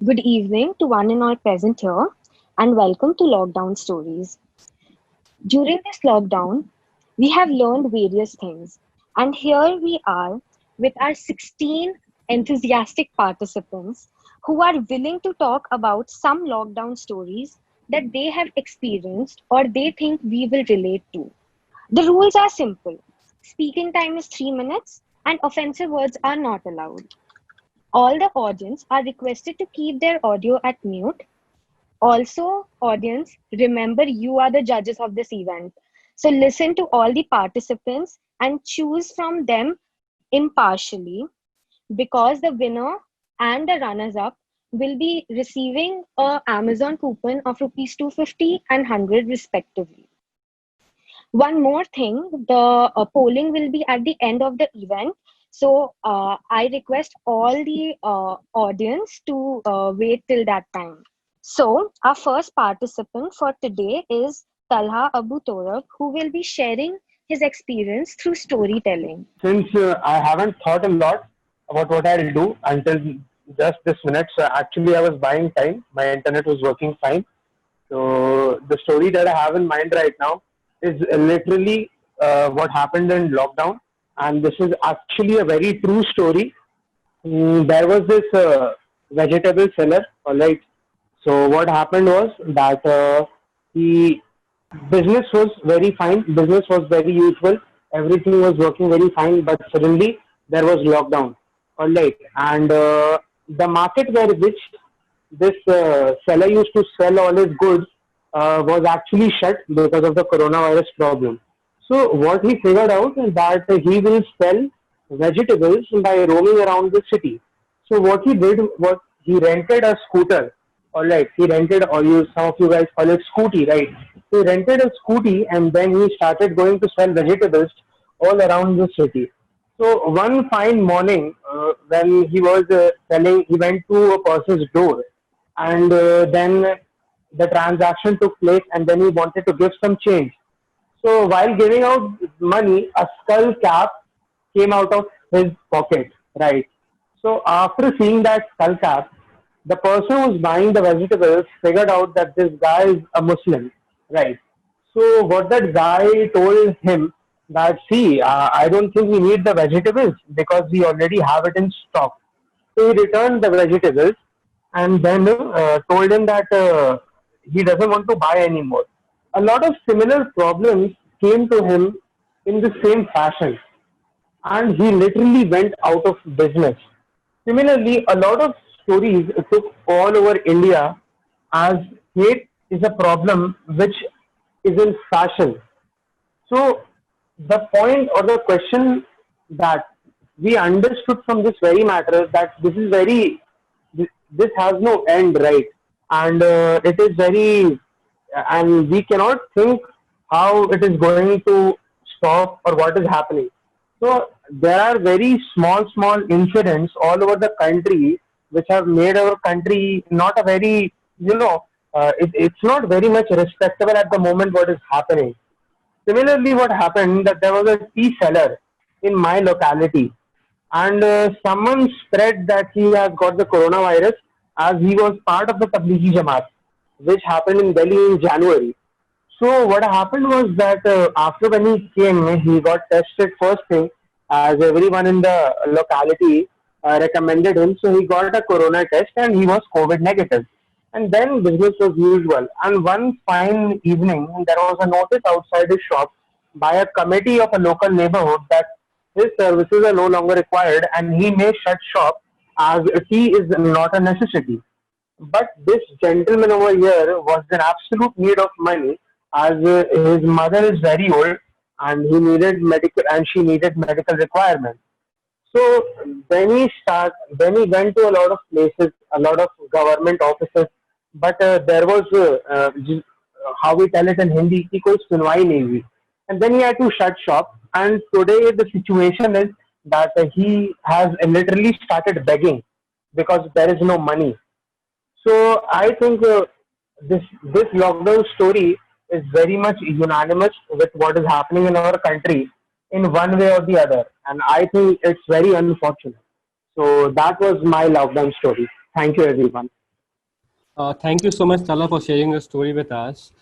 Good evening to one and all present here, and welcome to Lockdown Stories. During this lockdown, we have learned various things, and here we are with our 16 enthusiastic participants who are willing to talk about some lockdown stories that they have experienced or they think we will relate to. The rules are simple: speaking time is 3 minutes, and offensive words are not allowed. All the audience are requested to keep their audio at mute. Also, audience, remember you are the judges of this event. So listen to all the participants and choose from them impartially, because the winner and the runners up will be receiving a Amazon coupon of rupees 250 and 100 respectively. One more thing, the polling will be at the end of the event. So I request all the audience to wait till that time. So our first participant for today is Talha Abu Torab, who will be sharing his experience through storytelling. Since I haven't thought a lot about what I'll do until just this minute, so actually I was buying time. My internet was working fine. So the story that I have in mind right now is literally what happened in lockdown, and this is actually a very true story. There was this vegetable seller, alright. So what happened was that the business was very fine, business was very usual, everything was working very fine, but suddenly there was lockdown, alright. And the market where which this seller used to sell all his goods was actually shut because of the coronavirus problem. So what he figured out is that he will sell vegetables by roaming around the city. So what he did was he rented a scooter. All right, he rented, or you some of you guys call it scooty, right? He rented a scooty and then he started going to sell vegetables all around the city. So one fine morning, when he was selling, he went to a person's door, and then the transaction took place, and then he wanted to give some change. So while giving out money, a skull cap came out of his pocket, right? So after seeing that skull cap, the person who was buying the vegetables figured out that this guy is a Muslim, right? So what that guy told him that, see, I don't think we need the vegetables because we already have it in stock. So he returned the vegetables and then told him that he doesn't want to buy anymore. A lot of similar problems came to him in the same fashion, and he literally went out of business. Similarly, a lot of stories took all over India, as hate is a problem which is in fashion. So the point or the question that we understood from this very matter is that this has no end, right? And it is very, and we cannot think how it is going to stop or what is happening. So there are very small incidents all over the country which have made our country not a very, it's not very much respectable at the moment what is happening. Similarly, what happened that there was a tea seller in my locality, and someone spread that he has got the coronavirus as he was part of the Tablighi Jamaat, which happened in Delhi in January. So what happened was that after when he came, he got tested first thing, as everyone in the locality recommended him. So he got a corona test and he was COVID negative. And then business was usual. And one fine evening, there was a notice outside his shop by a committee of a local neighborhood that his services are no longer required and he may shut shop as tea is not a necessity. But this gentleman over here was in absolute need of money, as his mother is very old and he needed medical and she needed medical requirements. So then he went to a lot of places, a lot of government offices, but there was how we tell it in Hindi, ki koi sunwai nahi hui. And then he had to shut shop. And today the situation is that he has literally started begging because there is no money. So I think this lockdown story is very much unanimous with what is happening in our country in one way or the other, and I think it's very unfortunate. So that was my lockdown story. Thank you, everyone. Thank you so much, Tala, for sharing your story with us.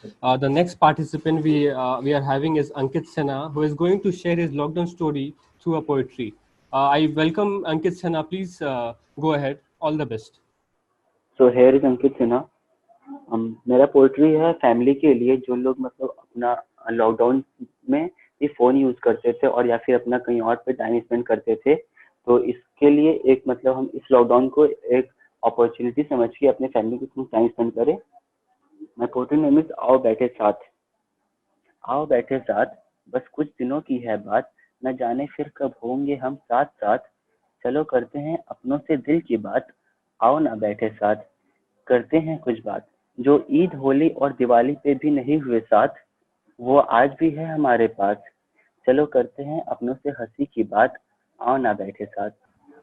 The next participant we are having is Ankit Sinha, who is going to share his lockdown story through a poetry. I welcome Ankit Sinha. Please go ahead. All the best. So here is Ankit Sinha. मेरा poetry है family के लिए, जो लोग मतलब अपना lockdown में ये फ़ोन यूज़ करते थे और या फिर अपना कहीं और पे टाइम स्पेंड करते थे। तो इसके लिए एक मतलब हम इस लॉकडाउन को एक अपॉर्चुनिटी समझ के अपने फैमिली के साथ टाइम स्पेंड करें। माय पोइट्री नेम इज आओ बैठे साथ। आओ बैठे साथ, बस कुछ दिनों की है बात, न जाने फिर कब होंगे हम साथ साथ। चलो करते हैं अपनों से दिल की बात, आओ ना बैठे साथ, करते हैं कुछ बात। जो ईद, होली और दिवाली पे भी नहीं हुए साथ, वो आज भी है हमारे पास। चलो करते हैं अपनों से हंसी की बात, आओ ना बैठे साथ।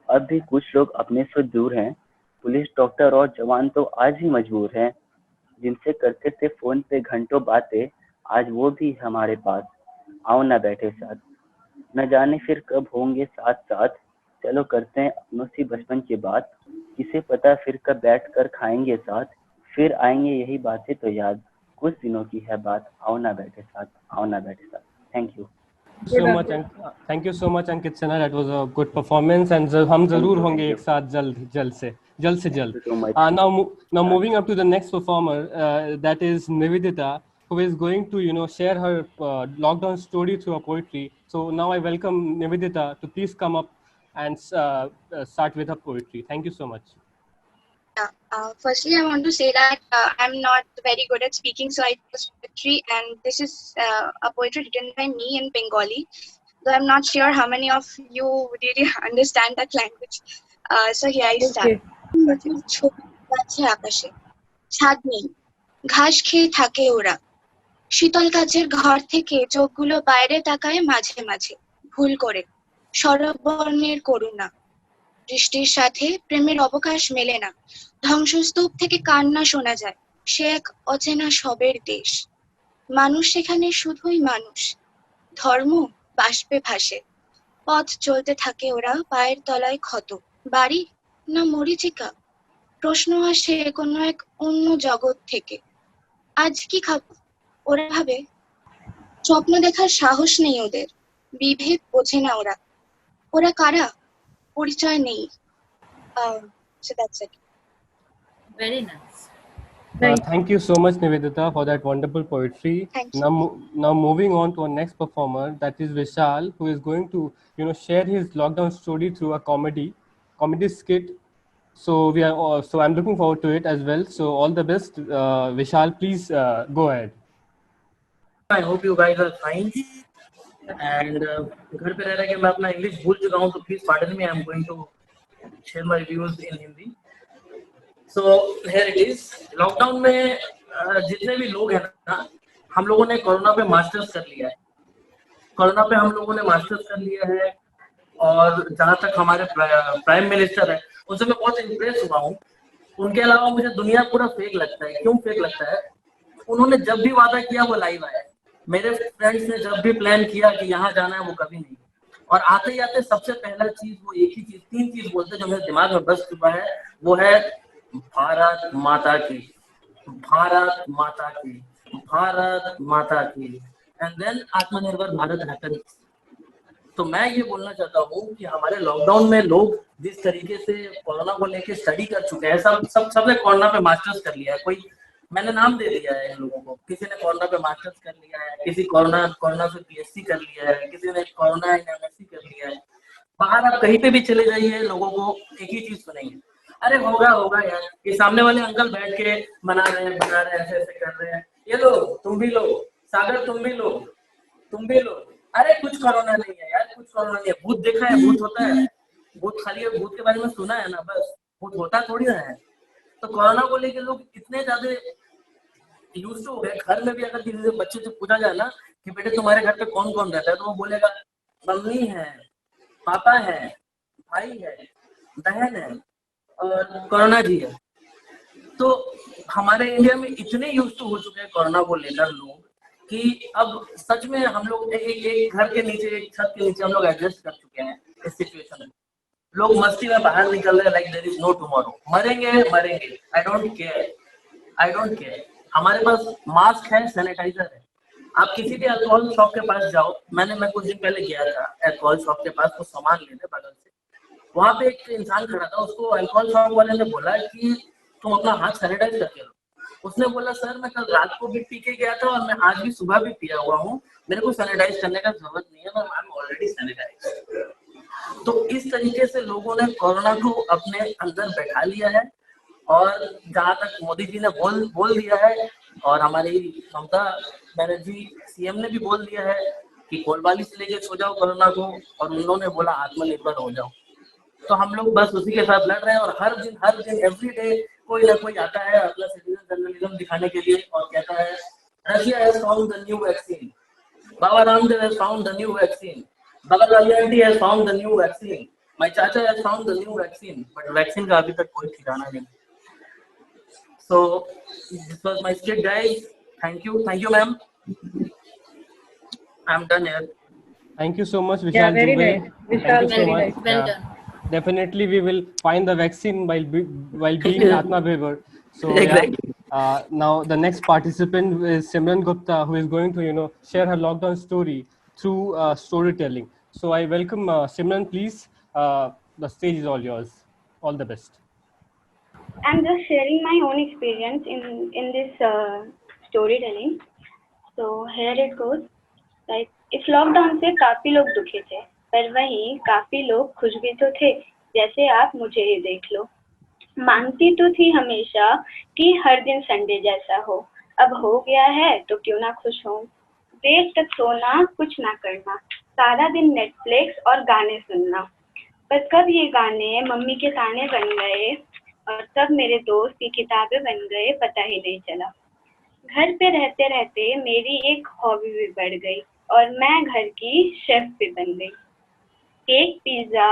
अब भी कुछ लोग अपने से दूर हैं, पुलिस, डॉक्टर और जवान तो आज भी मजबूर हैं। जिनसे करते थे फोन पे घंटों बातें, आज वो भी हमारे पास। आओ ना बैठे साथ, न जाने फिर कब होंगे साथ साथ। चलो करते हैं अपनों सी बचपन की बात, किसे पता फिर कब बैठ कर खाएंगे साथ। फिर आएंगे यही बातें तो याद, कुछ दिनों की है बात, आओ ना बैठे साथ, आओ ना बैठे साथ। Thank you So much, thank you so much, Ankit Sinha. That was a good performance, and हम जरूर होंगे एक साथ जल्द से जल्द. so much. Now moving up to the next performer, that is Nivedita, who is going to share her lockdown story through a poetry. So now I welcome Nivedita to please come up and start with her poetry. Thank you so much. Firstly, I want to say that I'm not very good at speaking, so I choose poetry, and this is a poetry written by me in Bengali. Though I'm not sure how many of you really understand that language. So here I start. ছবি আকাশে ছাদ নেই, ঘাস খেয়ে থাকে ওরা, শীতল কাচের ঘর থেকে চোখগুলো বাইরে তাকায় মাঝে মাঝে ভুল করে, শরৎ বর্ণের করুণা। বৃষ্টির সাথে প্রেমের অবকাশ মেলে না, ধ্বংসস্তূপ থেকে কান্না শোনা যায়, সে এক অচেনা শবের দেশ। মানুষ সেখানে শুধুই মানুষ, ধর্ম বাষ্পে ভাসে, পথ চলতে থাকে ওরা পায়ের তলায় ক্ষত। বাড়ি না মরীচিকা, প্রশ্ন আসে কোনো এক অন্য জগৎ থেকে। আজ কি খাবো ওরা ভাবে, স্বপ্ন দেখার সাহস নেই ওদের, বিভেদ বোঝে না ওরা। ওরা কারা পরিচয় নেই। So that's it. Very nice. Thank you so much, Nivedita, for that wonderful poetry. Thank you. Now moving on to our next performer, that is Vishal, who is going to share his lockdown story through a comedy skit. So I'm looking forward to it as well. So all the best, Vishal. Please go ahead. I hope you guys are fine. And घर पे रह रहे कि मैं अपना English भूल चुका हूँ, तो please pardon me, I am going to share my views in Hindi. So here it is. Lockdown में जितने भी लोग हैं ना, हम लोगों ने कोरोना पे मास्टर्स कर लिया है. कोरोना पे हम लोगों ने मास्टर्स कर लिया है. और जहाँ तक हमारे प्राइम मिनिस्टर है, उनसे मैं बहुत इम्प्रेस हुआ हूँ. उनके अलावा मुझे दुनिया पूरा फेक लगता है. क्यों फेक लगता है? उन्होंने जब भी वादा किया वो लाइव आया. मेरे फ्रेंड्स ने जब भी प्लान किया कि यहाँ जाना है, वो कभी नहीं. और आते ही आते सबसे पहला चीज वो एक ही चीज, तीन चीज बोलते जो मेरे दिमाग में बस चुका है, वो है भारत माता की, भारत माता की, भारत माता की, एंड देन आत्मनिर्भर भारत हैपन. तो मैं ये बोलना चाहता हूँ कि हमारे लॉकडाउन में लोग जिस तरीके से कोरोना को लेके स्टडी कर चुके हैं, सबने कोरोना पे मास्टर्स कर लिया है. कोई मैंने नाम दे दिया है इन लोगों को. किसी ने कोरोना पे मास्टर्स कर लिया है, किसी कोरोना से पीएचडी कर लिया है, किसी ने कोरोना इन एमएससी कर लिया है. बाहर आप कहीं पे भी चले जाइए, लोगों को एक ही चीज सुनेंगे, अरे होगा यार, ये सामने वाले अंकल बैठ के बना रहे हैं ऐसे ऐसे कर रहे हैं, ये लो तुम भी लो, सागर तुम भी लो. अरे कुछ कोरोना नहीं है यार, कुछ कोरोना नहीं है. भूत देखा है? भूत होता है? भूत खाली भूत के बारे में सुना है ना, बस. भूत होता थोड़ी ना है. तो कोरोना को लेके लोग इतने ज्यादा यूज हो गए. घर में भी अगर किसी से बच्चे से पूछा जाए ना कि बेटे तुम्हारे घर पे कौन कौन रहता है, तो वो बोलेगा मम्मी है, पापा है, भाई है, बहन है और कोरोना जी है. तो हमारे इंडिया में इतने यूज हो चुके हैं कोरोना को लेकर लोग कि अब सच में हम लोग एक घर के नीचे, एक छत के नीचे हम लोग एडजस्ट कर चुके हैं इस सिचुएशन में. लोग मस्ती में बाहर निकल रहे हैं like there is no tomorrow. मरेंगे, I don't care. I don't care, हमारे पास मास्क है, सैनिटाइजर है। आप किसी भी अल्कोहल शॉप के पास जाओ, मैं कुछ दिन पहले गया था अल्कोहल शॉप के पास कुछ सामान लेने बगल से, वहां पे एक इंसान खड़ा था, उसको अल्कोहल शॉप वाले ने बोला कि तुम अपना हाथ सैनिटाइज करके लो। उसने बोला सर मैं कल रात को भी पी के गया था और मैं आज भी सुबह भी पिया हुआ हूँ, मेरे को सैनिटाइज करने का जरूरत नहीं है, मैं आई एम ऑलरेडी सैनिटाइज। तो इस तरीके से लोगों ने कोरोना को अपने अंदर बैठा लिया है। और जहाँ तक मोदी जी ने बोल दिया है और हमारी ममता बनर्जी सीएम ने भी बोल दिया है कि कोलवाली से लेके सो जाओ कोरोना को, और उन्होंने बोला आत्मनिर्भर हो जाओ। तो हम लोग बस उसी के साथ लड़ रहे हैं और हर दिन एवरी डे कोई ना कोई आता है अपना सिटीजन जर्नलिज्म दिखाने के लिए और कहता है Russia has found the new vaccine, Baba Ramdev has found the new vaccine, बगल वाली aunty has found the new vaccine, my चाचा has found the new vaccine, but vaccine का अभी तक कोई ठिकाना नहीं। So this was my skit, guys. Thank you, ma'am. I'm done here. Thank you so much, Vishal. Yeah, very Dubey. nice. Vishal, Thank you so very much. nice. Well Yeah. done. Definitely, we will find the vaccine while being Atmanirbhar. So Exactly. now the next participant is Simran Gupta, who is going to share her lockdown story through storytelling. So I welcome Simran. Please, the stage is all yours. All the best. I'm just sharing my own experience in this storytelling. So here it goes. Like इस lockdown से काफी लोग दुखी थे, पर वहीं काफी लोग खुश भी तो थे, जैसे आप मुझे ही देख लो। मांगती तो थी हमेशा कि हर दिन संडे जैसा हो, अब हो गया है तो क्यों ना खुश हो। देर तक सोना, कुछ ना करना, सारा दिन नेटफ्लिक्स और गाने सुनना, पर कब ये गाने मम्मी के ताने बन गए और तब मेरे दोस्त की किताबें बन गए, पता ही नहीं चला। घर पे रहते रहते मेरी एक हॉबी भी बढ़ गई और मैं घर की शेफ भी बन गई। केक, पिज्जा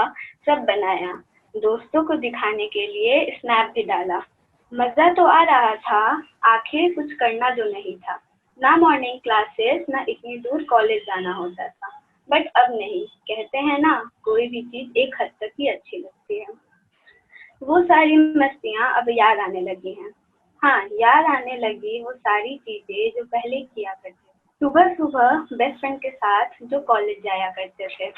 सब बनाया, दोस्तों को दिखाने के लिए स्नैप भी डाला। मजा तो आ रहा था, आखिर कुछ करना जो नहीं था। ना मॉर्निंग क्लासेस, ना इतनी दूर कॉलेज जाना होता था। बट अब नहीं, कहते हैं ना, कोई भी चीज एक हद तक ही अच्छी लगती है। वो सारी मस्तियाँ अब याद आने लगी हैं। हाँ, याद आने लगी वो सारी चीजें जो पहले किया करते थे। सुबह सुबह बेस्ट फ्रेंड के साथ जो कॉलेज जाया करते थे।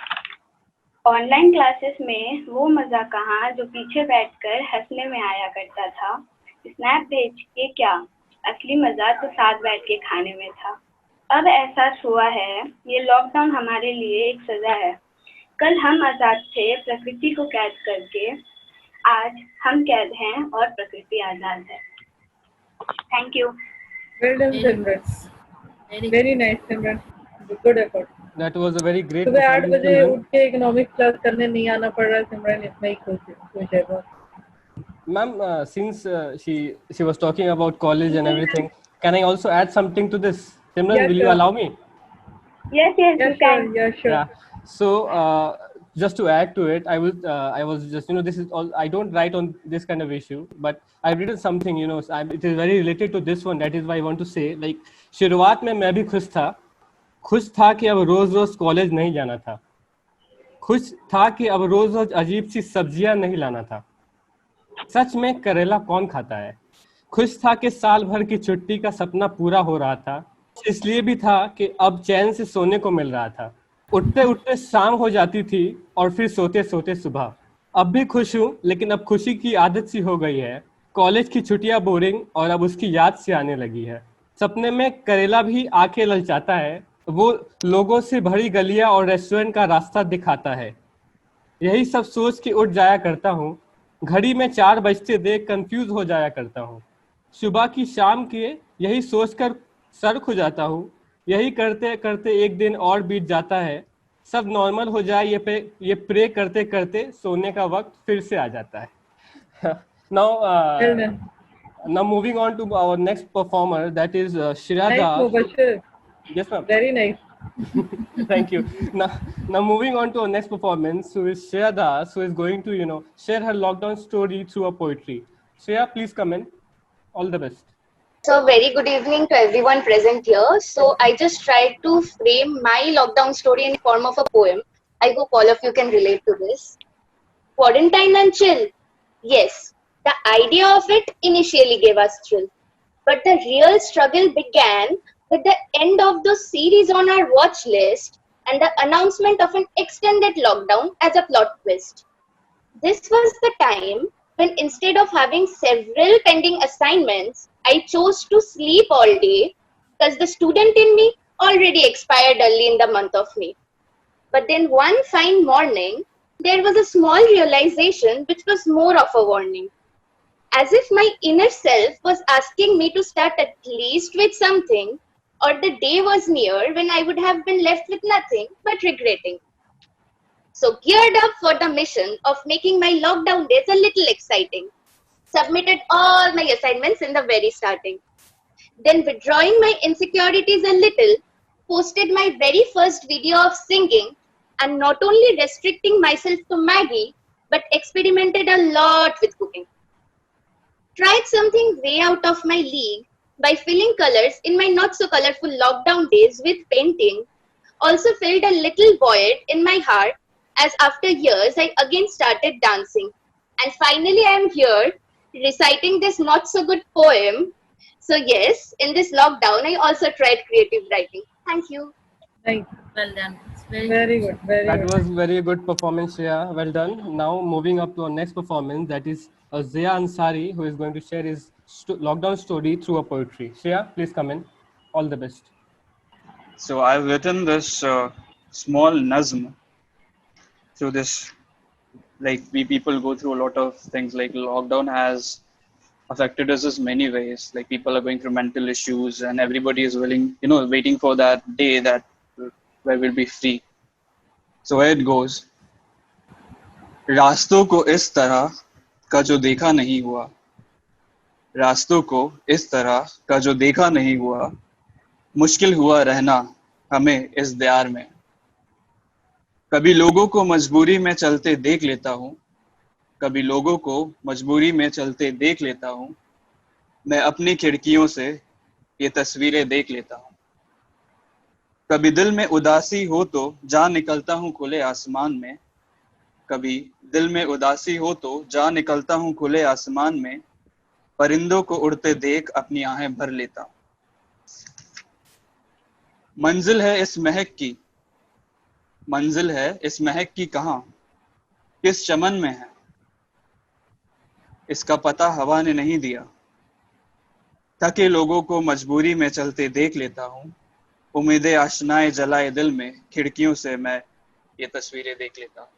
ऑनलाइन क्लासेस में वो मजा कहाँ जो पीछे बैठकर हंसने में आया करता था। स्नैप भेज के क्या, असली मजा तो साथ बैठ के खाने में था। अब एहसास हुआ है ये लॉकडाउन हमारे लिए एक सजा है। कल हम आजाद थे प्रकृति को कैद करके, आज हम कैद हैं और प्रकृति आजाद है। Thank you. Well done, Simran. Very nice, Simran. Good effort. That was a very great सुबह 8 performance, बजे Simran. उठ के इकोनॉमिक्स क्लास करने नहीं आना पड़ रहा है सिमरन, इतना ही खुश है बहुत। Ma'am, since she was talking about college and everything, can I also add something to this? Simran, Yeah, will you sure. allow me? Yes, Yeah, you can. sure. Yeah, sure. Yeah. So just to add to it, I was just this is all. I don't write on this kind of issue, but I've written something. It is very related to this one. That is why I want to say, like, शुरुआत में मैं भी खुश था कि अब रोज रोज college नहीं जाना था, खुश था कि अब रोज रोज अजीब सी सब्जियां नहीं लाना था, सच में करेला कौन खाता है, खुश था कि साल भर की छुट्टी का सपना पूरा हो रहा था, इसलिए भी था कि अब चैन से सोने को मिल रहा था, उठते उठते शाम हो जाती थी और फिर सोते सोते सुबह। अब भी खुश हूँ, लेकिन अब खुशी की आदत सी हो गई है, कॉलेज की छुट्टियां बोरिंग और अब उसकी याद सी आने लगी है। सपने में करेला भी आके ललचाता है, वो लोगों से भरी गलियां और रेस्टोरेंट का रास्ता दिखाता है। यही सब सोच के उठ जाया करता हूँ, घड़ी में 4 बजते देख कंफ्यूज हो जाया करता हूँ, सुबह की शाम के यही सोचकर सर खो जाता हूँ, यही करते करते एक दिन और बीत जाता है, सब नॉर्मल हो जाए ये प्रे करते करते सोने का वक्त फिर से आ जाता है। Now moving on to our next performer, that is Shreya Nice, Das. Mubashir. Yes, ma'am. Very nice. Thank you. Now moving on to our next performance, who is Shreya Das, who is going to share her lockdown story through a poetry. Shreya, please come in. All the best. So very good evening to everyone present here. So I just tried to frame my lockdown story in the form of a poem. I hope all of you can relate to this. Quarantine and chill. Yes, the idea of it initially gave us thrill. But the real struggle began with the end of the series on our watch list and the announcement of an extended lockdown as a plot twist. This was the time when instead of having several pending assignments, I chose to sleep all day because the student in me already expired early in the month of May. But then one fine morning, there was a small realization which was more of a warning. As if my inner self was asking me to start at least with something, or the day was near when I would have been left with nothing but regretting. So, geared up for the mission of making my lockdown days a little exciting, submitted all my assignments in the very starting. Then, withdrawing my insecurities a little, posted my very first video of singing, and not only restricting myself to Maggie, but experimented a lot with cooking. Tried something way out of my league by filling colors in my not so colorful lockdown days with painting. Also filled a little void in my heart as after years I again started dancing. And finally I am here reciting this not so good poem. So yes, in this lockdown I also tried creative writing. Thank you. Right. Well done. It's very, Very good. Very That good. was very good performance, Shreya. Well done. Now moving up to our next performance, that is Zia Ansari, who is going to share his lockdown story through a poetry. Shreya, please come in. All the best. So I've written this small nazm through this. Like we people go through a lot of things. Like lockdown has affected us in many ways. Like people are going through mental issues, and everybody is willing, waiting for that day that where we'll be free. So here it goes. रास्तों को इस तरह का जो देखा नहीं हुआ, रास्तों को इस तरह का जो देखा नहीं हुआ, मुश्किल हुआ रहना हमें इस दयार में। कभी लोगों को मजबूरी में चलते देख लेता हूँ, कभी लोगों को मजबूरी में चलते देख लेता हूँ, मैं अपनी खिड़कियों से ये तस्वीरें देख लेता हूँ। कभी दिल में उदासी हो तो जा निकलता हूँ खुले आसमान में, कभी दिल में उदासी हो तो जा निकलता हूँ खुले आसमान में, परिंदों को उड़ते देख अपनी आहें भर लेता हूँ। मंजिल है इस महक की, मंजिल है इस महक की कहाँ, किस चमन में है, इसका पता हवा ने नहीं दिया। थके लोगों को मजबूरी में चलते देख लेता हूँ, उम्मीदें आशनाएं जलाए दिल में, खिड़कियों से मैं ये तस्वीरें देख लेता हूँ।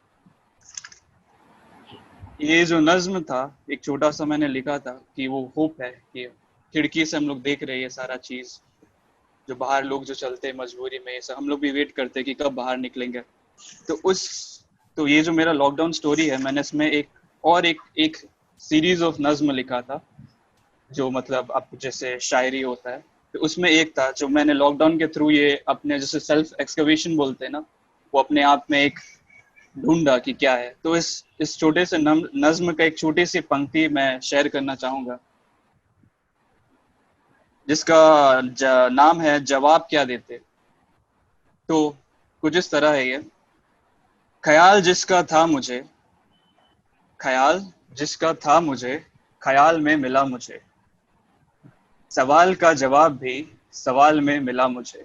ये जो नज्म था, एक छोटा सा मैंने लिखा था कि वो होप है कि खिड़की से हम लोग देख रहे हैं ये सारा चीज, जो बाहर लोग जो चलते हैं मजबूरी में, ये सब हम लोग भी वेट करते हैं कि कब बाहर निकलेंगे। तो ये जो मेरा लॉकडाउन स्टोरी है, मैंने इसमें एक सीरीज ऑफ नज्म लिखा था, जो मतलब अब जैसे शायरी होता है, तो उसमें एक था जो मैंने लॉकडाउन के थ्रू ये अपने जैसे सेल्फ एक्सकवेशन बोलते हैं ना, वो अपने आप में एक ढूंढा कि क्या है। तो इस छोटे से नज्म का एक छोटी सी पंक्ति मैं शेयर करना चाहूंगा, जिसका नाम है जवाब क्या देते। तो कुछ इस तरह है ये। ख्याल जिसका था मुझे, ख्याल जिसका था मुझे, ख्याल में मिला मुझे, सवाल का जवाब भी सवाल में मिला मुझे।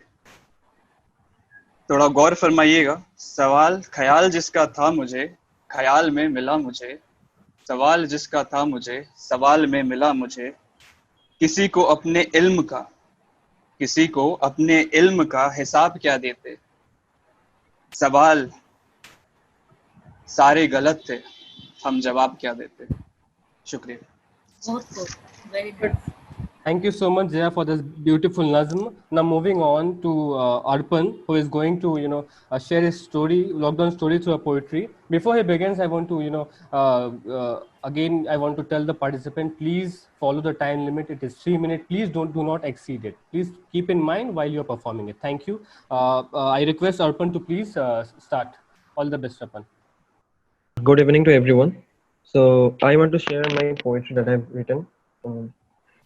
थोड़ा गौर फरमाइएगा। सवाल, ख्याल जिसका था मुझे, ख्याल में मिला मुझे, सवाल जिसका था मुझे, सवाल में मिला मुझे। किसी को अपने इल्म का, किसी को अपने इल्म का हिसाब क्या देते, सवाल सारे गलत थे, हम जवाब क्या देते। शुक्रिया। बहुत good. Very good. Thank you so much, Jaya, for this beautiful nazm. Now moving on to Arpan, who is going to, share his story, lockdown story through a poetry. Before he begins, I want to, again, I want to tell the participant, please follow the time limit. It is 3 minutes. Please do not exceed it. Please keep in mind while you're performing it. Thank you. I request Arpan to please start. All the best, Arpan. Good evening to everyone. So I want to share my poetry that I've written.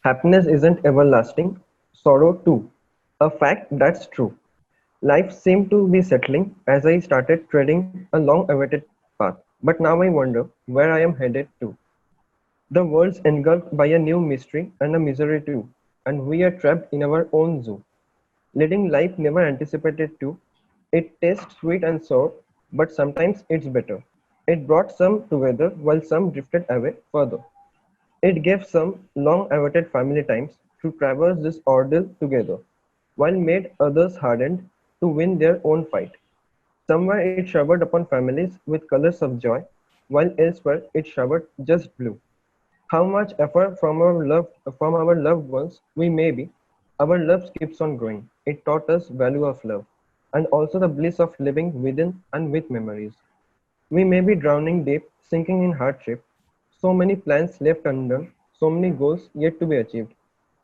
Happiness isn't everlasting, sorrow too. A fact that's true. Life seemed to be settling as I started treading a long-awaited path. But now I wonder where I am headed to. The world's engulfed by a new mystery and a misery too. and we are trapped in our own zoo, letting life never anticipated to. It tastes sweet and sour, but sometimes it's better. It brought some together while some drifted away further. It gave some long-awaited family times to traverse this ordeal together, while made others hardened to win their own fight. Somewhere it showered upon families with colors of joy, while elsewhere it showered just blue. How much effort from our loved ones we may be, our love keeps on growing. It taught us value of love, and also the bliss of living within and with memories. We may be drowning deep, sinking in hardship, so many plans left undone, so many goals yet to be achieved.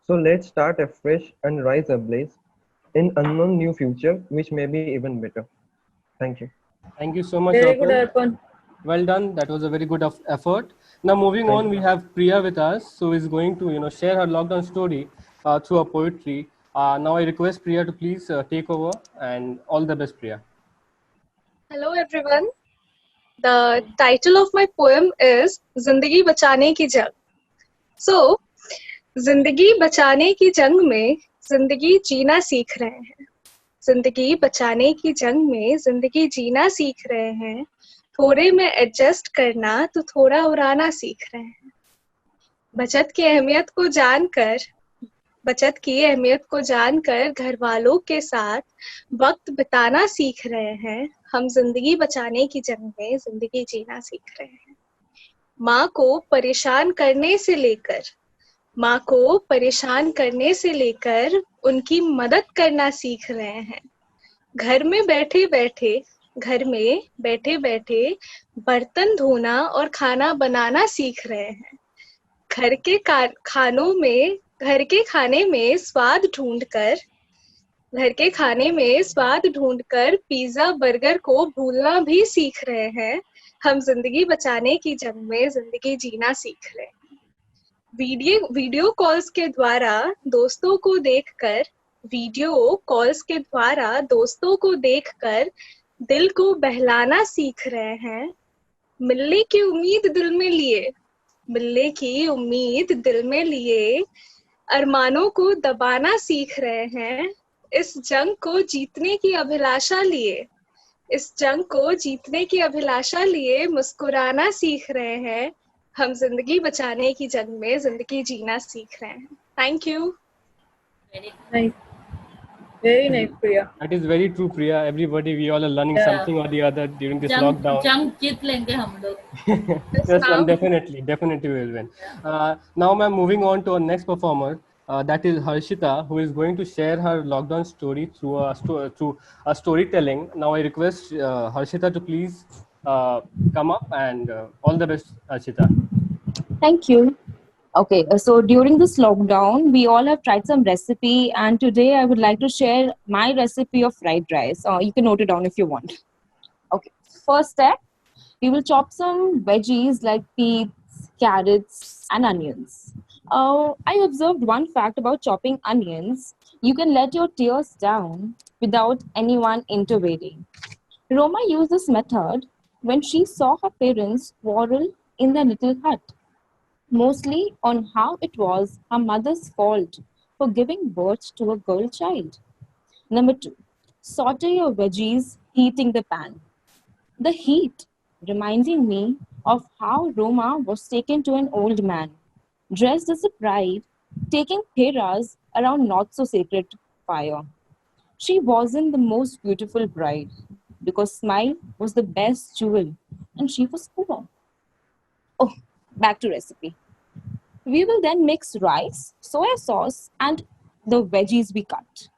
So let's start afresh and rise ablaze in unknown new future, which may be even better. Thank you. Thank you so much, Very good, Arpan. Arpan. Well done. That was a very good effort. Now moving on, we have Priya with us, who is going to share her lockdown story through her poetry. Now I request Priya to please take over, and all the best, Priya. Hello everyone. The title of my poem is Zindagi Bachane Ki Jang. So, जिंदगी बचाने की जंग में जिंदगी जीना सीख रहे हैं. जिंदगी बचाने की जंग में जिंदगी जीना सीख रहे हैं. थोड़े में एडजस्ट करना तो थोड़ा उड़ाना सीख रहे हैं. बचत की अहमियत को जानकर घर वालों के साथ वक्त बिताना सीख रहे हैं. हम जिंदगी बचाने की जंग में जिंदगी जीना सीख रहे हैं. माँ को परेशान करने से लेकर उनकी मदद करना सीख रहे हैं. घर में बैठे बैठे बर्तन धोना और खाना बनाना सीख रहे हैं. घर के खाने में स्वाद ढूंढकर पिज्जा बर्गर को भूलना भी सीख रहे हैं. हम जिंदगी बचाने की जंग में जिंदगी जीना सीख रहे हैं. वीडियो कॉल्स के द्वारा दोस्तों को देखकर दिल को बहलाना सीख रहे हैं. मिलने की उम्मीद दिल में लिए अरमानों को दबाना सीख रहे हैं. इस जंग को जीतने की अभिलाषा लिए मुस्कुराना सीख रहे हैं. हम जिंदगी बचाने की जंग में जिंदगी जीना सीख रहे हैं. Thank you. Very nice, Priya. That is very true, Priya. Everybody, we all are learning something or the other during this lockdown. जंग जीत लेंगे हम लोग. Yes, ma'am, definitely we will win. Now, ma'am, moving on to our next performer. That is Harshita, who is going to share her lockdown story through a storytelling. Now I request Harshita to please come up, and all the best, Harshita. Thank you. Okay, so during this lockdown, we all have tried some recipe, and today I would like to share my recipe of fried rice. You can note it down if you want. Okay, first step, we will chop some veggies like peas, carrots, and onions. I observed one fact about chopping onions. You can let your tears down without anyone intervening. Roma used this method when she saw her parents quarrel in their little hut, mostly on how it was her mother's fault for giving birth to a girl child. Number 2, saute your veggies, heating the pan. The heat reminding me of how Roma was taken to an old man, dressed as a bride, taking peras around not so sacred fire. She wasn't the most beautiful bride because smile was the best jewel and she was poor. Oh, back to recipe. We will then mix rice, soya sauce, and the veggies we cut.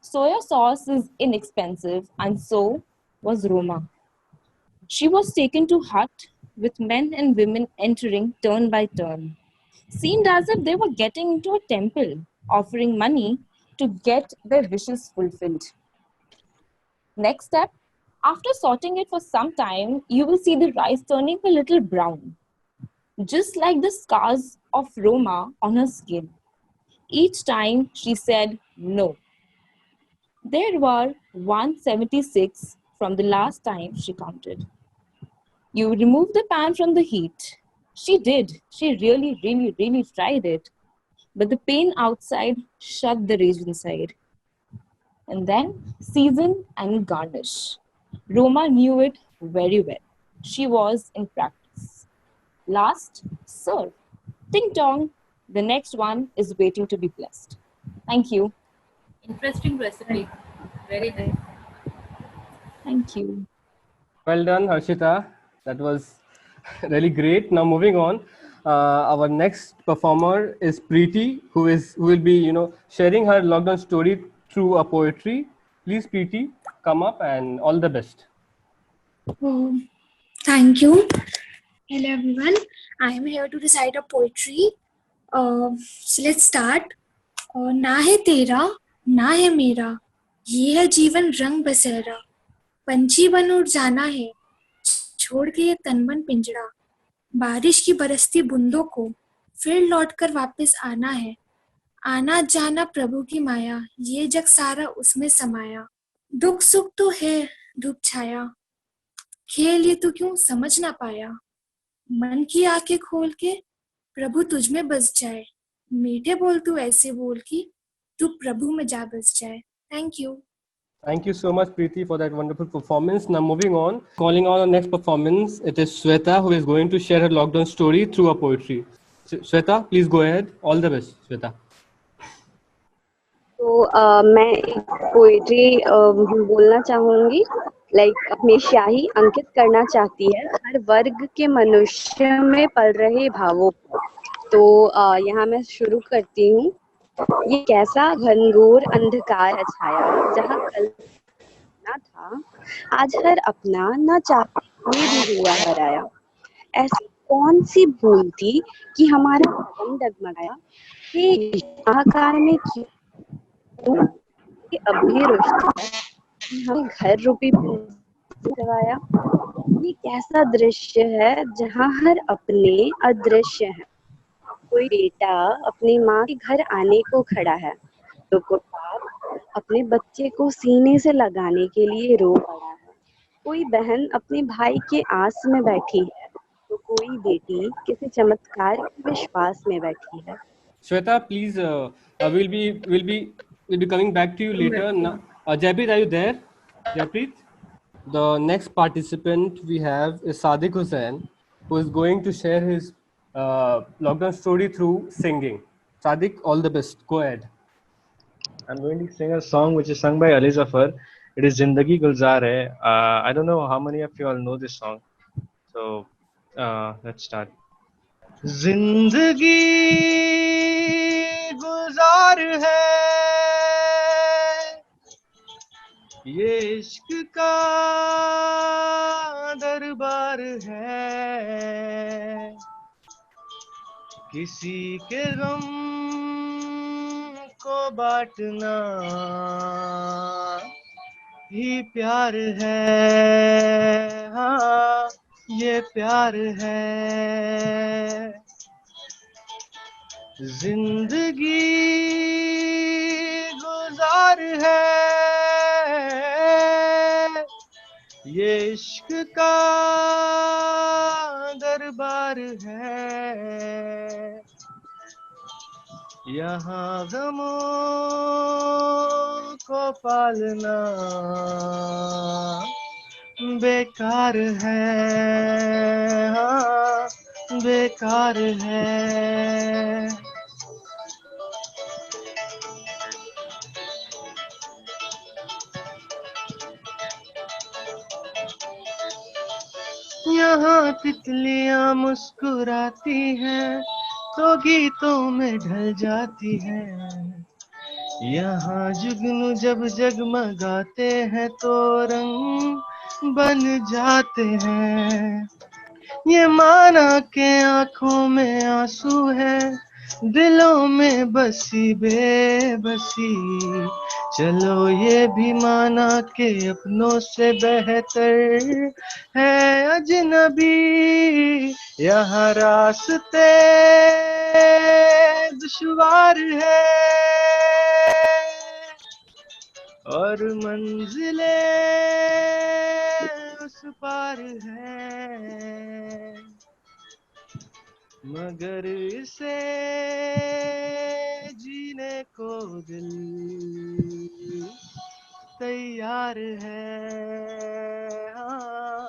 Soya sauce is inexpensive, and so was Roma. She was taken to hut with men and women entering turn by turn. Seemed as if they were getting into a temple, offering money to get their wishes fulfilled. Next step, after sauteing it for some time, you will see the rice turning a little brown, just like the scars of Roma on her skin. Each time she said no. There were 176 from the last time she counted. You remove the pan from the heat. She did. She really tried it. but the pain outside shut the rage inside. And then season and garnish. Roma knew it very well. She was in practice. Last, serve. Ting tong. The next one is waiting to be blessed. Thank you. Interesting recipe. Very nice. Thank you. Well done, Harshita. That was really great. Now moving on, our next performer is Preeti, who will be sharing her lockdown story through a poetry. Please, Preeti, come up and all the best. Oh, thank you. Hello everyone. I am here to recite a poetry. So let's start. ना है तेरा ना है मेरा, ये है जीवन रंग बसेरा, पंछी बन उड़ जाना है, छोड़ के ये तनमन पिंजड़ा, बारिश की बरसती बूंदों को फिर लौटकर वापस आना है, आना जाना प्रभु की माया, ये जग सारा उसमें समाया, दुख सुख तो है धूप छाया, खेल ये तू क्यों समझ ना पाया, मन की आंखें खोल के प्रभु तुझ में बस जाए, मीठे बोल तू ऐसे बोल कि तू प्रभु में जा बस जाए. Thank you. Thank you so much, Preeti, for that wonderful performance. Now moving on, calling on our next performance, it is Shweta, who is going to share her lockdown story through a poetry. Shweta, please go ahead. All the best, Shweta. तो मैं एक poetry बोलना चाहूंगी. अपनी शाही अंकित करना चाहती है हर वर्ग के मनुष्य में पल रहे भावों को. तो यहाँ मैं शुरू करती हूँ. ये कैसा घनघोर अंधकार है छाया, जहाँ कल ना था आज हर अपना न चाहते हुए भी हुआ हराया. ऐसी कौन सी भूल थी कि हमारा बदन डगमगाया, हे आकार में क्यों अब भी रोशनी है, हमें घर रूपी करवाया. ये कैसा दृश्य है जहाँ हर अपने अदृश्य है. कोई बेटा अपनी माँ के घर आने को खड़ा है, तो कोई बाप अपने बच्चे को सीने से लगाने के लिए रो पड़ा है. कोई बहन अपने भाई के आस में बैठी है, तो कोई बेटी किसी चमत्कार के विश्वास में बैठी है. Shweta, please, we'll be coming back to you later. Now, Jaipreet, are you there? Jaipreet? The next participant we have is Sadiq Hussain, who is going to share his lockdown story through singing. Sadiq, all the best. Go ahead. I'm going to sing a song which is sung by Ali Zafar. It is Zindagi Gulzar Hai. I don't know how many of you all know this song. So let's start. Zindagi Gulzar hai, ये इश्क का दरबार है, किसी के गम को बांटना ही प्यार है. हाँ, ये प्यार है. जिंदगी गुजार है, ये इश्क का दरबार है. यहाँ गमों को पालना बेकार है. हाँ, बेकार है. यहाँ तितलियाँ मुस्कुराती हैं तो गीतों में ढल जाती हैं. यहाँ जुगनू जब जगमगाते हैं तो रंग बन जाते हैं. ये माना के आँखों में आंसू है, दिलों में बसी बेबसी. चलो ये भी माना के अपनों से बेहतर है अजनबी. यहाँ रास्ते दुश्वार है और मंजिलें उस पार है. मगर इसे जीने को दिल तैयार है, हाँ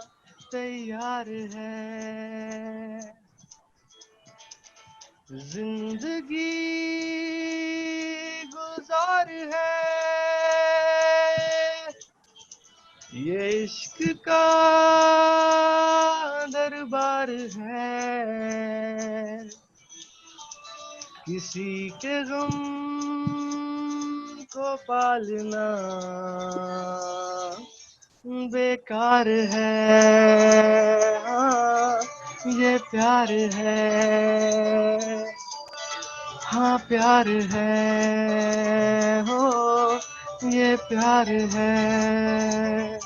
तैयार है। जिंदगी गुजार है, ये इश्क का दरबार है। किसी के गम को पालना बेकार है, हाँ ये प्यार है, हाँ प्यार है, हो ये प्यार है।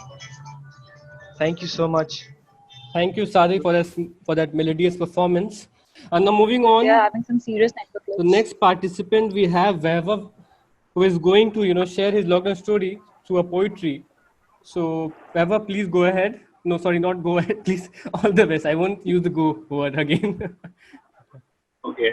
Thank you so much. Thank you, Sadiq, for that melodious performance. And now moving on. We are having some serious network The glitch. next participant we have Vaibhav, who is going to share his lockdown story through a poetry. So Vaibhav, please go ahead. No, sorry, not go ahead. Please, all the best. I won't use the go word again. Okay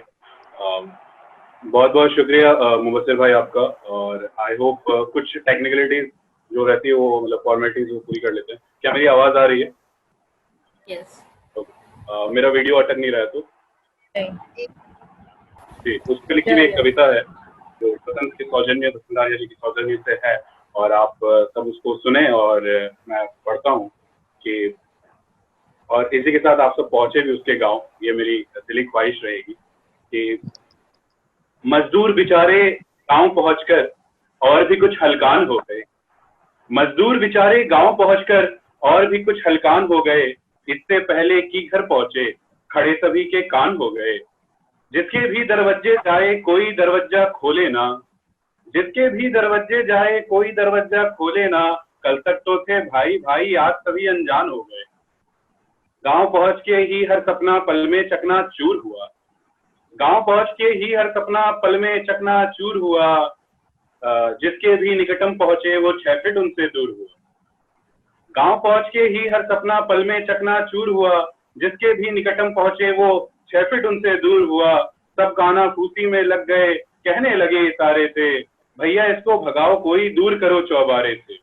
बहुत बहुत शुक्रिया मुबस्सिर भाई आपका। और I hope कुछ technicalities जो रहती है वो मतलब फॉर्मेलिटीज वो पूरी कर लेते हैं। क्या मेरी आवाज आ रही है? यस। मेरा वीडियो अटक नहीं रहा है तो जी। उसके लिखी हुई एक कविता है जो बसंत की सौजन्य बसंत जी की सौजन्य से है और आप सब उसको सुने और मैं पढ़ता हूँ कि और इसी के साथ आप सब पहुंचे भी उसके गांव। ये मेरी दिली ख्वाहिश रहेगी कि मजदूर बेचारे गांव पहुंचकर और भी कुछ हलकान हो गए। मजदूर बेचारे गांव पहुंचकर और भी कुछ हलकान हो गए। इससे पहले कि घर पहुंचे खड़े सभी के कान हो गए। जिसके भी दरवाजे जाए कोई दरवाजा खोले ना, जिसके भी दरवाजे जाए कोई दरवाजा खोले ना। कल तक तो थे भाई भाई आज सभी अनजान हो गए। गांव पहुंच के ही हर सपना पल में चकना चूर हुआ। गांव पहुंच के ही हर सपना पल में चकना चूर हुआ। जिसके भी निकटम पहुंचे वो 6 फीट उनसे दूर हुआ। गांव पहुंच के ही हर सपना पल में चकना चूर हुआ। जिसके भी निकटम पहुंचे वो 6 फीट उनसे दूर हुआ। सब गाना फूसी में लग गए कहने लगे इशारे से, भैया इसको भगाओ कोई दूर करो चौबारे से।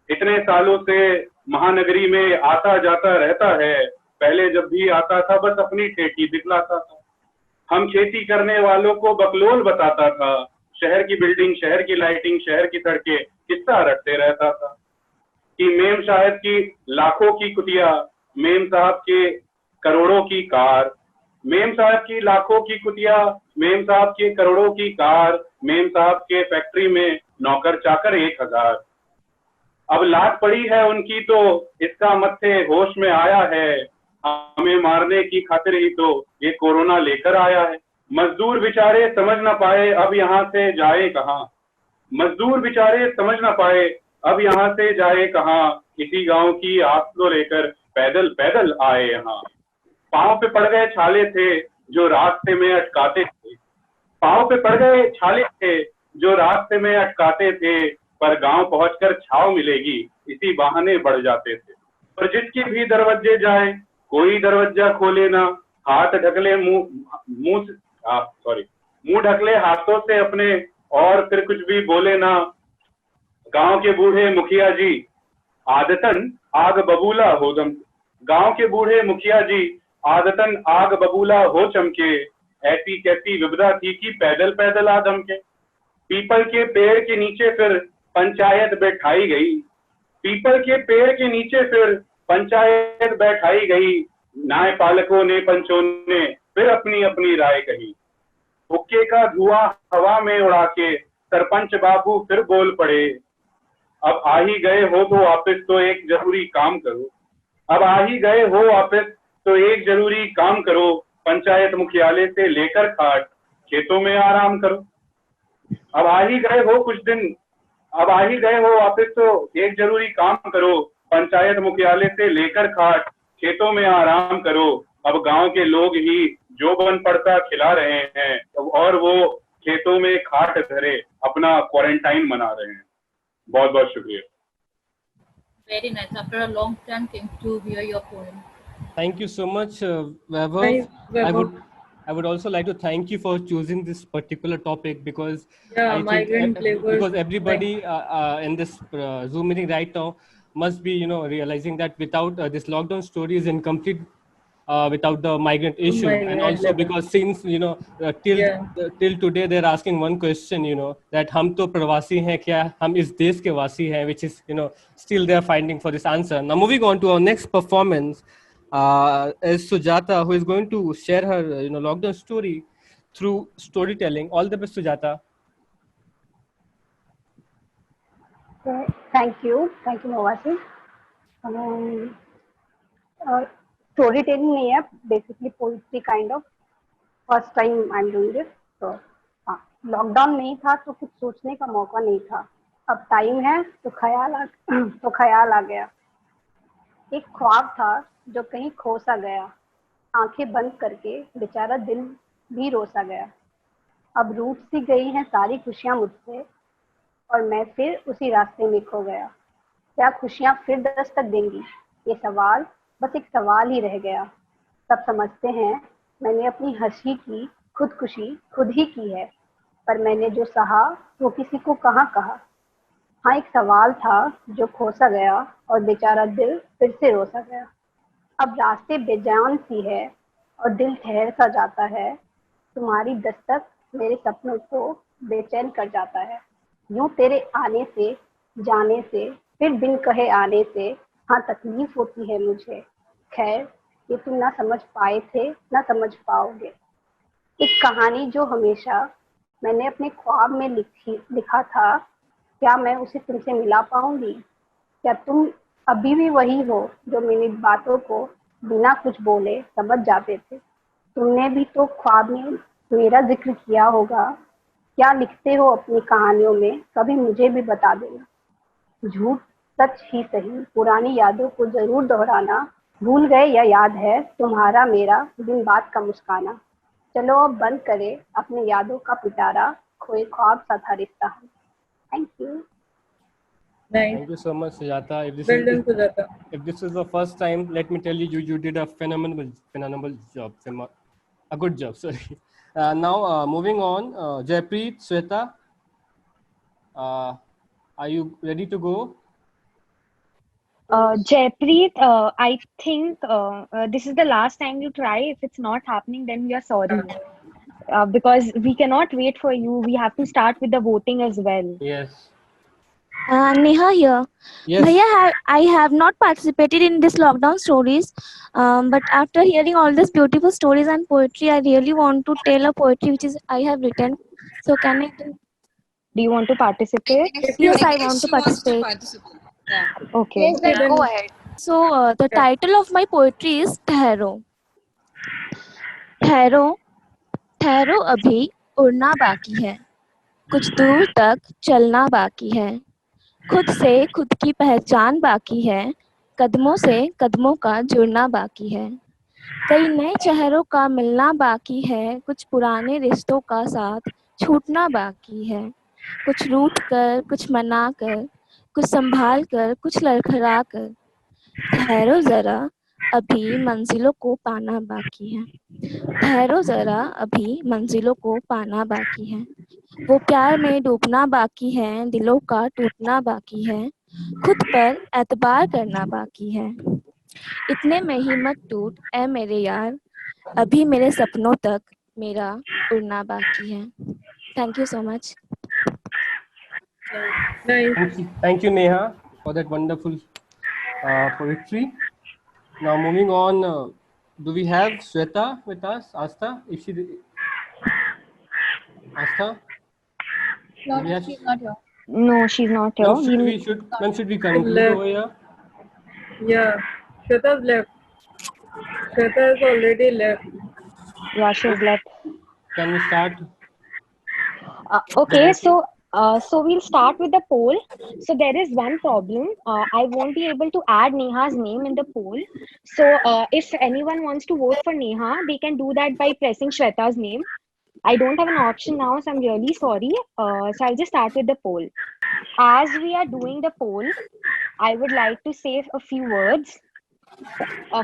इतने सालों से महानगरी में आता जाता रहता है। पहले जब भी आता था बस अपनी ठेठी दिखलाता था। हम खेती करने वालों को बकलोल बताता था। शहर की बिल्डिंग शहर की लाइटिंग शहर की सड़कें किस्सा रटते रहता था कि मेम साहब की लाखों की कुटिया, मेम साहब के करोड़ों की कार। मेम साहब की लाखों की कुटिया, मेम साहब के करोड़ों की कार। मेम साहब के फैक्ट्री में नौकर चाकर 1000। अब लात पड़ी है उनकी तो इसका मत्थे होश में आया है। हमें मारने की खातिर ही तो ये कोरोना लेकर आया है। मजदूर बेचारे समझ ना पाए अब यहाँ से जाए कहाँ। मजदूर बेचारे समझ ना पाए अब यहाँ से जाए कहाँ। इसी गांव की आस को लेकर पैदल पैदल आए यहाँ। पाँव पे पड़ गए छाले थे जो रास्ते में अटकाते थे। पाँव पे पड़ गए छाले थे जो रास्ते में अटकाते थे। पर गांव पहुंचकर छाव मिलेगी इसी बहाने बढ़ जाते थे। पर जिसके भी दरवाजे जाए कोई दरवाजा खोले ना। हाथ ढकले मुंह ढकले हाथों से अपने और फिर कुछ भी बोले ना। गांव के बूढ़े मुखिया जी आदतन आग बबूला हो दम। गांव के बूढ़े मुखिया जी आदतन आग बबूला हो चमके। ऐसी कैसी विपदा थी कि पैदल पैदल आदम के। पीपल के पेड़ के नीचे फिर पंचायत बैठाई गई। पीपल के पेड़ के नीचे फिर पंचायत बैठाई गई। न्यायपालकों ने पंचों ने फिर अपनी अपनी राय कही। हुक्के का धुआं हवा में उड़ा के सरपंच बाबू फिर बोल पड़े, अब आ ही गए हो तो वापस तो एक जरूरी काम करो। अब आ ही गए हो वापस तो एक जरूरी काम करो। पंचायत मुख्यालय से लेकर खाट खेतों में आराम करो। अब आ ही गए हो कुछ दिन, अब आ ही गए हो वापस तो एक जरूरी काम करो। पंचायत मुख्यालय से लेकर खाट खेतों में आराम करो। अब गांव के लोग ही जो बन पड़ता खिला रहे हैं और वो खेतों में खाट धरे अपना क्वारंटाइन मना रहे हैं। बहुत बहुत शुक्रिया। Very nice. After a long time, came to hear your poem. Thank you so much, Vaibhav. I would also like to thank you for choosing this particular topic because Yeah, I think migrant labor. because everybody in this Zoom meeting right now must be realizing that without this lockdown story is incomplete without the migrant issue, and Migrant also labor. because since till today they're asking one question, that हम तो प्रवासी हैं क्या, हम इस देश के वासी हैं, which is still they are finding for this answer. Now moving on to our next performance is Sujata, who is going to share her lockdown story through storytelling. All the best, Sujata. Thank you, Mawasi. Story telling नहीं है, basically poetry kind of. First time I'm doing this. So lockdown नहीं था तो कुछ सोचने का मौका नहीं था. अब टाइम है तो ख्याल आ गया. एक ख्वाब था जो कहीं खो सा गया. आंखें बंद करके बेचारा दिल भी रो सा गया. अब रूठ सी गई हैं सारी खुशियां मुझसे और मैं फिर उसी रास्ते में खो गया. क्या खुशियां फिर दस्तक देंगी? ये सवाल बस एक सवाल ही रह गया. सब समझते हैं मैंने अपनी हंसी की खुदकुशी खुद ही की है, पर मैंने जो सहा वो किसी को कहाँ कहा. हाँ, एक सवाल था जो खो सा गया और बेचारा दिल फिर से रो सा गया. अब रास्ते बेजान सी है और दिल ठहर सा जाता है. तुम्हारी दस्तक मेरे सपनों को बेचैन कर जाता है. यूं तेरे आने से जाने से फिर बिन कहे आने से हाँ तकलीफ होती है मुझे. खैर ये तुम ना समझ पाए थे ना समझ पाओगे. एक कहानी जो हमेशा मैंने अपने ख्वाब में लिखा था, क्या मैं उसे तुमसे मिला पाऊंगी? क्या तुम अभी भी वही हो जो मेरी बातों को बिना कुछ बोले समझ जाते थे? तुमने भी तो ख्वाब में मेरा जिक्र किया होगा. क्या लिखते हो अपनी कहानियों में, कभी मुझे भी बता देना. झूठ सच ही सही, पुरानी यादों को जरूर दोहराना. भूल गए या याद है तुम्हारा मेरा दिन बात का मुस्काना. चलो अब बंद करें अपनी यादों का पिटारा, खोए ख्वाब सा था रिश्ता. Thank you. Thank you so much, Sujata. If this is the first time, let me tell you, you did a phenomenal job. A good job, sorry. Now, moving on, Jaipreet, Sweta, are you ready to go? Jaipreet, I think this is the last time you try. If it's not happening, then we are sorry. Because we cannot wait for you. We have to start with the voting as well. Yes. Neha here. Yes. Bhaiya, I have not participated in this lockdown stories, but after hearing all these beautiful stories and poetry, I really want to tell a poetry which is I have written. So can I do? Do you want to participate? Yes, I want to participate. Okay. Yes, then go ahead. So the title of my poetry is Thehro. ठहरो ठहरो अभी उड़ना बाकी है, कुछ दूर तक चलना बाकी है, खुद से खुद की पहचान बाकी है, कदमों से कदमों का जुड़ना बाकी है, कई नए चेहरों का मिलना बाकी है, कुछ पुराने रिश्तों का साथ छूटना बाकी है, कुछ रूठ कर कुछ मना कर, कुछ संभाल कर कुछ लड़खड़ा कर. ठहरो जरा अभी मंजिलों को पाना बाकी है. ठहरो जरा अभी मंजिलों को पाना बाकी है. वो प्यार में डूबना बाकी है, दिलों का टूटना बाकी है, खुद पर एतबार करना बाकी है. इतने में ही मत टूट ऐ मेरे यार, अभी मेरे सपनों तक मेरा उड़ना बाकी है. Thank you so much. Thank you, Neha, for that wonderful poetry. Now moving on, do we have Sweta with us? Asta, if she Asta? No, she's not here. No, she's not here. When should we conclude over here? Yeah, Shweta's left. Shweta is already left. Yeah, she's left. Can we start? Okay, so we'll start with the poll. So there is one problem. I won't be able to add Neha's name in the poll. So if anyone wants to vote for Neha, they can do that by pressing Shweta's name. I don't have an option now, so I'm really sorry. So I'll just start with the poll. As we are doing the poll, I would like to say a few words.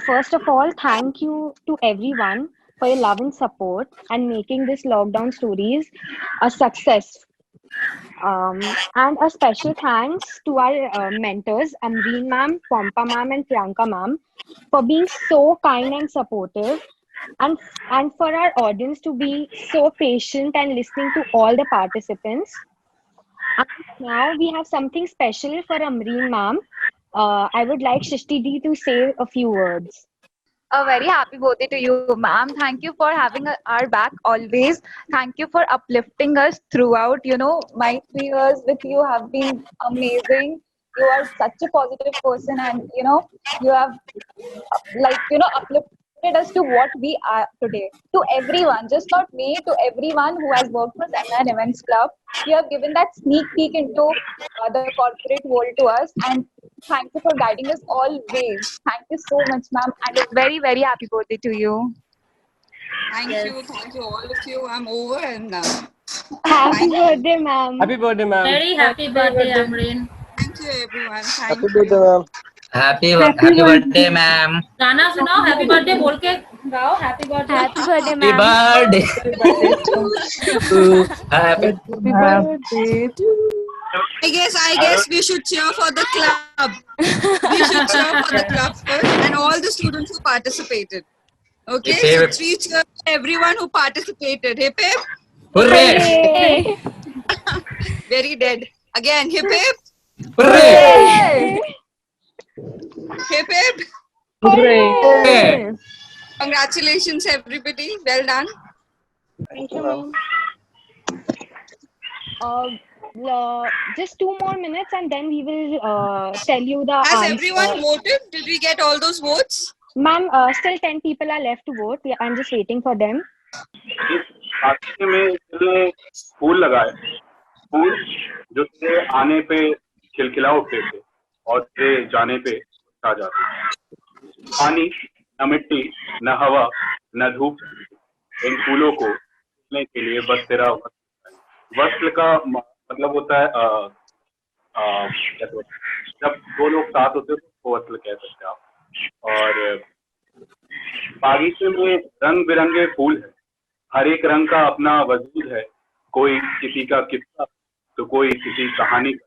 First of all, thank you to everyone for your love and support and making this lockdown stories a success. And a special thanks to our mentors, Amreen ma'am, Pompa ma'am, and Priyanka ma'am, for being so kind and supportive, and for our audience to be so patient and listening to all the participants. And now we have something special for Amreen ma'am. I would like Shishti Di to say a few words. A very happy birthday to you, ma'am. Thank you for having our back always. Thank you for uplifting us throughout. You know, my 3 years with you have been amazing. You are such a positive person, and you have uplifted us to what we are today. To everyone, just not me, to everyone who has worked for Seminar Events Club, you have given that sneak peek into the corporate world to us, and thank you for guiding us always. Thank you so much, ma'am, and a very, very happy birthday to you. Thank you, all of you. I'm over and Happy birthday, ma'am. Happy birthday, ma'am. Very happy birthday, Amreen. Thank you, everyone. Happy birthday, ma'am. Happy birthday, ma'am. गाना सुनाओ, happy birthday बोल के गाओ, happy birthday. Happy birthday Happy ma'am. birthday. Happy birthday to I guess we should cheer for the club. We should cheer for the club first and all the students who participated. Okay, so 3 cheers for everyone who participated. Hip hip. Hooray! Very dead. Again, hip hip. Hooray! Hip hip. Hooray! Congratulations, everybody. Well done. Thank you, ma'am. Just 2 more minutes and then we will tell you the Has answer. everyone voted? Did we get all those votes? Ma'am, still 10 people are left to vote. I'm just waiting for them. रास्ते में इसने फूल लगाए, फूल जो थे आने पे खिलखिला उठते थे और थे जाने पे छा जाते। पानी न मिट्टी न हवा न धूप, इन फूलों को खिलने के लिए बस तेरा वस्त्र का मतलब होता है जब 2 लोग साथ होते तो वस्त्र कह सकते हैं आप। और बागीचे में रंग बिरंगे फूल है, हर एक रंग का अपना वजूद है, कोई किसी का किस्सा तो कोई किसी कहानी का।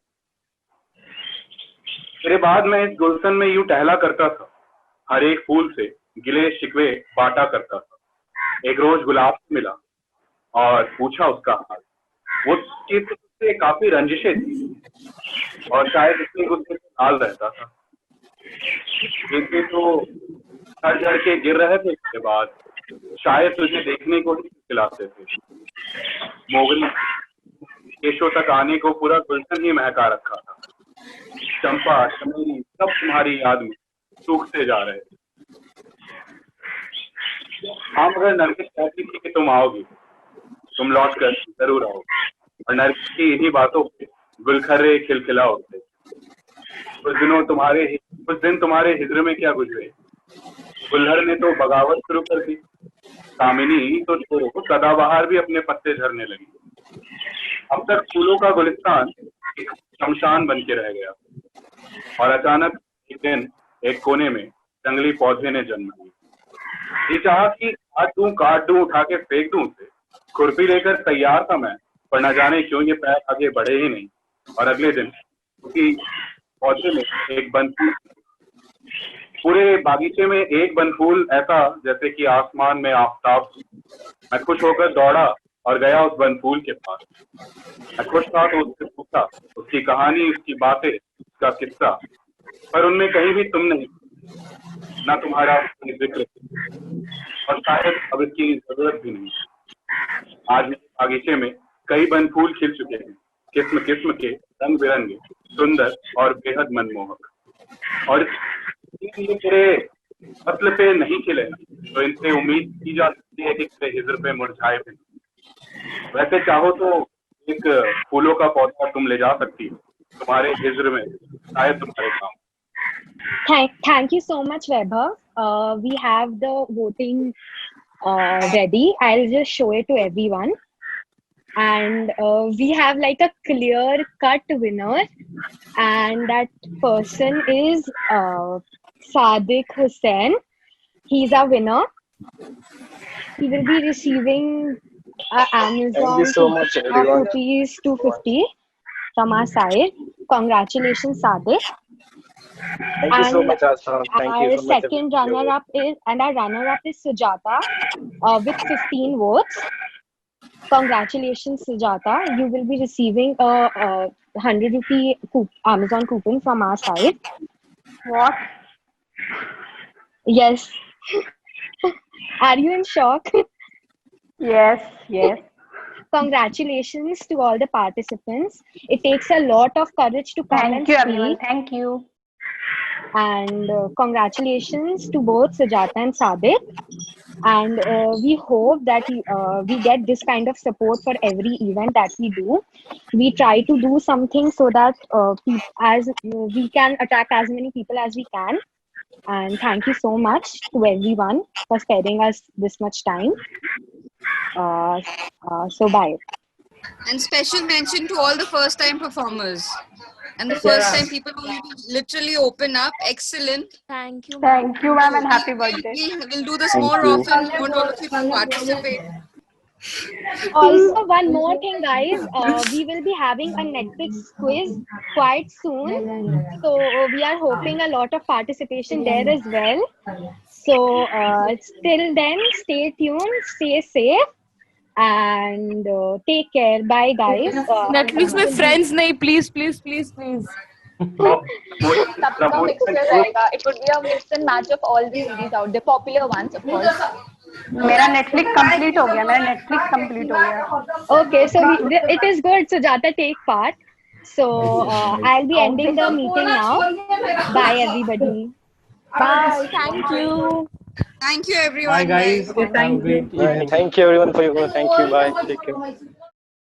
मेरे बाद मैं इस गुलशन में यूं टहला करता था, हर एक फूल से गिले शिकवे बांटा करता था। एक रोज गुलाब से मिला और पूछा उसका हाल, वो उससे काफी रंजिशें थी और शायद उसके गुस्से से लाल रहता था। जिनके तो सर झड़ के गिर रहे थे, उसके बाद शायद तुझे देखने को ही खिलाते थे। मोगरी केशों तक आने को पूरा गुलशन ही महका रखा था। चंपा चमेली सब तुम्हारी याद में सूखते जा रहे थे। हाँ, मगर नरगिस कहती थी कि तुम आओगी, तुम लौट कर जरूर आओगे, और नरगिस की इन्हीं बातों पे गुलखर्रे खिलखिला उठते। कुछ दिन तुम्हारे हिज्र में क्या गुजरे, गुलहर ने तो बगावत शुरू कर दी, कामिनी तो सदाबहार भी अपने पत्ते झरने लगी। अब तक फूलों का गुलिस्तान एक शमशान बन के रह गया, और अचानक एक दिन एक कोने में जंगली पौधे ने जन्म लिया। ये चाहा कि आज दूं, काट दूं, उठा के फेंक दूं उसे। खुरपी लेकर तैयार था मैं, पर न जाने क्यों ये पैर आगे बढ़े ही नहीं। और अगले दिन उसी पौधे में एक बनफूल, पूरे बागीचे में एक बनफूल ऐसा जैसे कि आसमान में आफताब। मैं खुश होकर दौड़ा और गया उस बनफूल के पास। मैं खुश था तो उससे पूछा उसकी कहानी, उसकी बातें, उसका किस्सा, पर उनमें कहीं भी तुम नहीं, ना तुम्हारा जिक्र, और शायद अब इसकी जरूरत भी नहीं। आज मेरे बागीचे में कई बनफूल खिल चुके हैं, किस्म किस्म के, रंग बिरंगे, सुंदर और बेहद मनमोहक। और ये तेरे फसल पे नहीं खिले तो इनसे उम्मीद की जा सकती है कि तेरे हिज्र पे मुरझाए भी। वैसे चाहो तो एक फूलों का पौधा तुम ले जा सकती हो तुम्हारे हिज्र में, शायद तुम्हारे काम। Thank you so much, Vaibhav. We have the voting ready. I'll just show it to everyone. And we have like a clear-cut winner, and that person is Sadiq Hussain. He's our winner. He will be receiving Thank you Amazon so much, everyone. rupees 250 from our side. Congratulations, Sadiq. Thank you so And much, Asam. Thank you our so much, second everyone. runner-up is Sujata with 15 votes. Congratulations, Sujata. You will be receiving a 100 rupee Amazon coupon from our side. What? Yes. Are you in shock? Yes, yes. Congratulations to all the participants. It takes a lot of courage to come and Thank you, everyone. speak. Thank you. And congratulations to both Sujata and Sadiq. And we hope that we get this kind of support for every event that we do. We try to do something so that we can attract as many people as we can. And thank you so much to everyone for sparing us this much time. So bye. And special mention to all the first time performers. And the first time people who literally open up. Excellent. Thank you, ma'am. Thank you, ma'am, and happy birthday. We'll do this Thank more you. often. We want all of you to participate. Also, one more thing, guys. We will be having a Netflix quiz quite soon. So we are hoping a lot of participation there as well. So till then, stay tuned, stay safe, and take care. Bye, guys. Netflix में friends नहीं, please, please, please, please. सबका mixture रहेगा. It would be a mix and match of all the series out there, popular ones, of course. मेरा Netflix complete हो गया. मेरा Netflix complete हो गया. Okay, so it is good. Sujata, take part. So I'll be ending the meeting now. Bye, everybody. Bye. Thank you. Thank you, everyone. Bye, guys. Bye. Have a great evening. Thank you, everyone, for your. Thank you. Bye. Take care.